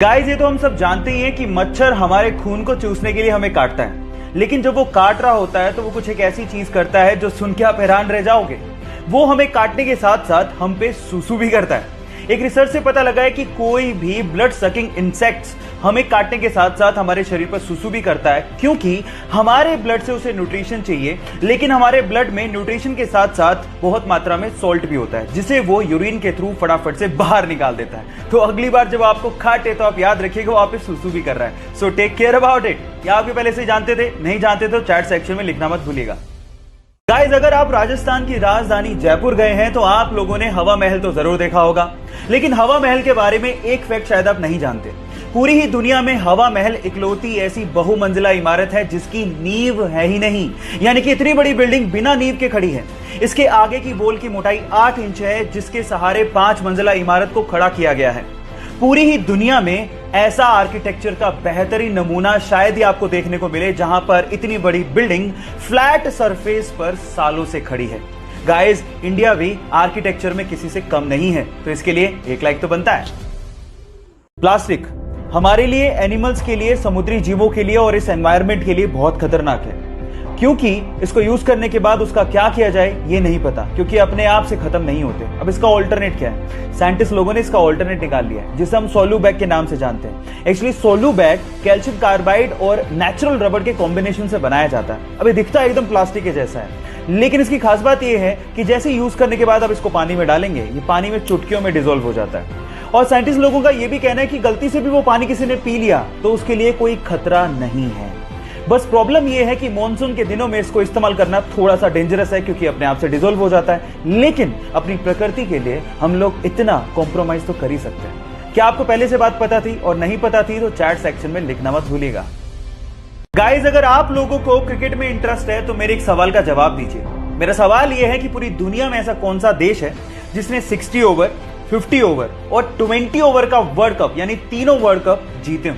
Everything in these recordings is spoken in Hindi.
गाइस, ये तो हम सब जानते ही हैं कि मच्छर हमारे खून को चूसने के लिए हमें काटता है। लेकिन जब वो काट रहा होता है तो वो कुछ एक ऐसी चीज करता है जो सुन के आप हैरान रह जाओगे। वो हमें काटने के साथ साथ हम पे सुसु भी करता है। एक रिसर्च से पता लगा है कि कोई भी ब्लड सकिंग इंसेक्ट्स हमें काटने के साथ साथ हमारे शरीर पर सुसु भी करता है, क्योंकि हमारे ब्लड से उसे न्यूट्रिशन चाहिए। लेकिन हमारे ब्लड में न्यूट्रिशन के साथ साथ बहुत मात्रा में सॉल्ट भी होता है, जिसे वो यूरिन के थ्रू फटाफट से बाहर निकाल देता है। तो अगली बार जब आपको काटे तो आप याद रखिएगा वो आप पे सुसु भी कर रहा है। So take care about it. या आप भी पहले से जानते थे? नहीं जानते तो चैट सेक्शन में लिखना मत भूलिएगा। गाइस, अगर आप राजस्थान की राजधानी जयपुर गए हैं तो आप लोगों ने हवा महल तो जरूर देखा होगा। लेकिन हवा महल के बारे में एक फैक्ट शायद आप नहीं जानते। पूरी ही दुनिया में हवा महल इकलौती ऐसी बहुमंजिला इमारत है जिसकी नींव है ही नहीं, यानी कि इतनी बड़ी बिल्डिंग बिना नींव के खड़ी है। इसके आगे की बोल की मोटाई 8 इंच है, जिसके सहारे 5 मंजिला इमारत को खड़ा किया गया है। पूरी ही दुनिया में ऐसा आर्किटेक्चर का बेहतरीन नमूना शायद ही आपको देखने को मिले, जहां पर इतनी बड़ी बिल्डिंग फ्लैट सरफेस पर सालों से खड़ी है। गाइस, इंडिया भी आर्किटेक्चर में किसी से कम नहीं है, तो इसके लिए एक लाइक तो बनता है। प्लास्टिक हमारे लिए, एनिमल्स के लिए, समुद्री जीवों के लिए और इस एनवायरनमेंट के लिए बहुत खतरनाक है, क्योंकि इसको यूज करने के बाद उसका क्या किया जाए ये नहीं पता, क्योंकि अपने आप से खत्म नहीं होते। अब इसका ऑल्टरनेट क्या है? साइंटिस्ट लोगों ने इसका ऑल्टरनेट निकाल लिया है, जिसे हम सोलू बैग के नाम से जानते हैं। एक्चुअली सोलू बैग कैल्शियम कार्बाइड और नेचुरल रबर के कॉम्बिनेशन से बनाया जाता है। अब ये दिखता है एकदम प्लास्टिक के जैसा है, लेकिन इसकी खास बात यह है कि जैसे यूज करने के बाद आप इसको पानी में डालेंगे, ये पानी में चुटकियों में डिसॉल्व हो जाता है। और साइंटिस्ट लोगों का यह भी कहना है कि गलती से भी वो पानी किसी ने पी लिया तो उसके लिए कोई खतरा नहीं है। बस प्रॉब्लम यह है कि मॉनसून के दिनों में इसको इस्तेमाल करना थोड़ा सा डेंजरस है, क्योंकि अपने आप से डिसॉल्व हो जाता है। लेकिन अपनी प्रकृति के लिए हम लोग इतना कॉम्प्रोमाइज तो कर ही सकते हैं। क्या आपको पहले से बात पता थी? और नहीं पता थी तो चैट सेक्शन में लिखना मत भूलिएगा। गाइस, अगर आप लोगों को क्रिकेट में इंटरेस्ट है तो मेरे एक सवाल का जवाब दीजिए। मेरा सवाल यह है कि पूरी दुनिया में ऐसा कौन सा देश है जिसने 60 ओवर, 50 ओवर और 20 ओवर का वर्ल्ड कप, यानी तीनों वर्ल्ड कप जीते हों?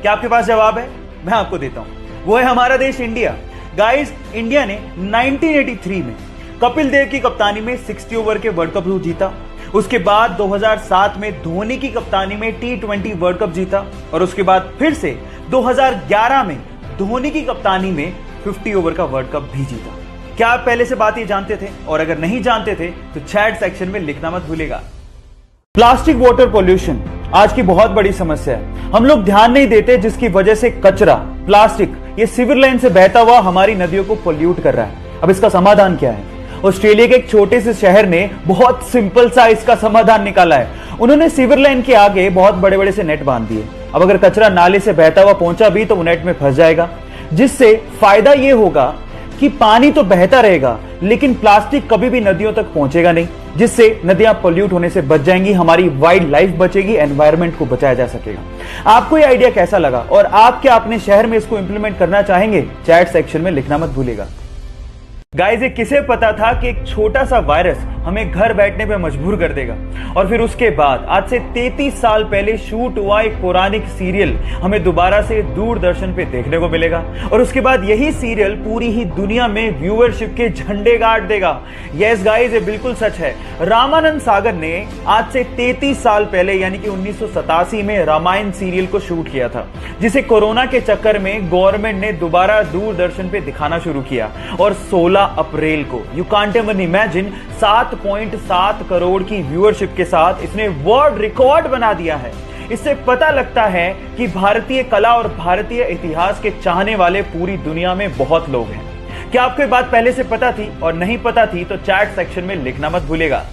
क्या आपके पास जवाब है? मैं आपको देता हूं। वो है हमारा देश इंडिया। गाइस, इंडिया ने 1983 में कपिल देव की कप्तानी में 60 ओवर के वर्ल्ड कप जीता। उसके बाद 2007 में धोनी की कप्तानी में T20 वर्ल्ड कप जीता, और उसके बाद फिर से 2011 में धोनी की कप्तानी में 50 ओवर का वर्ल्ड कप भी जीता। क्या आप पहले से बात ये जानते थे? और अगर नहीं जानते थे तो चैट सेक्शन में लिखना मत भूलिएगा। प्लास्टिक वाटर पोल्यूशन आज की बहुत बड़ी समस्या है। हम लोग ध्यान नहीं देते, जिसकी वजह से कचरा, प्लास्टिक ये सीवर लाइन से बहता हुआ हमारी नदियों को पोल्यूट कर रहा है। अब इसका समाधान क्या है? ऑस्ट्रेलिया के एक छोटे से शहर ने बहुत सिंपल सा इसका समाधान निकाला है। उन्होंने सीवर लाइन के आगे बहुत बड़े बड़े से नेट बांध दिए। अब अगर कचरा नाले से बहता हुआ पहुंचा भी तो वो नेट में फंस जाएगा, जिससे फायदा यह होगा कि पानी तो बहता रहेगा लेकिन प्लास्टिक कभी भी नदियों तक पहुंचेगा नहीं, जिससे नदियां पोल्यूट होने से बच जाएंगी, हमारी वाइल्ड लाइफ बचेगी, एनवायरनमेंट को बचाया जा सकेगा। आपको ये आइडिया कैसा लगा और आप क्या अपने शहर में इसको इंप्लीमेंट करना चाहेंगे? चैट सेक्शन में लिखना मत भूलिएगा। गाइस, ये किसे पता था कि एक छोटा सा वायरस हमें घर बैठने पे मजबूर कर देगा? और फिर उसके बाद आज से 33 साल पहले शूट हुआ एक पौराणिक सीरियल हमें दोबारा से दूरदर्शन पे देखने को मिलेगा, और उसके बाद यही सीरियल पूरी ही दुनिया में व्यूअरशिप के झंडे गाड़ देगा। यस गाइस, ये बिल्कुल सच है। रामानंद सागर ने आज से 33 साल पहले यानी कि 1987 में रामायण सीरियल को शूट किया था, जिसे कोरोना के चक्कर में गवर्नमेंट ने दोबारा दूरदर्शन पे दिखाना शुरू किया। और 16 अप्रैल को, you can't even imagine, 7.7 crore की व्यूअरशिप के साथ इसने वर्ल्ड रिकॉर्ड बना दिया है। इससे पता लगता है कि भारतीय कला और भारतीय इतिहास के चाहने वाले पूरी दुनिया में बहुत लोग हैं। क्या आपको ये बात पहले से पता थी? और नहीं पता थी तो चैट सेक्शन में लिखना मत भूलिएगा।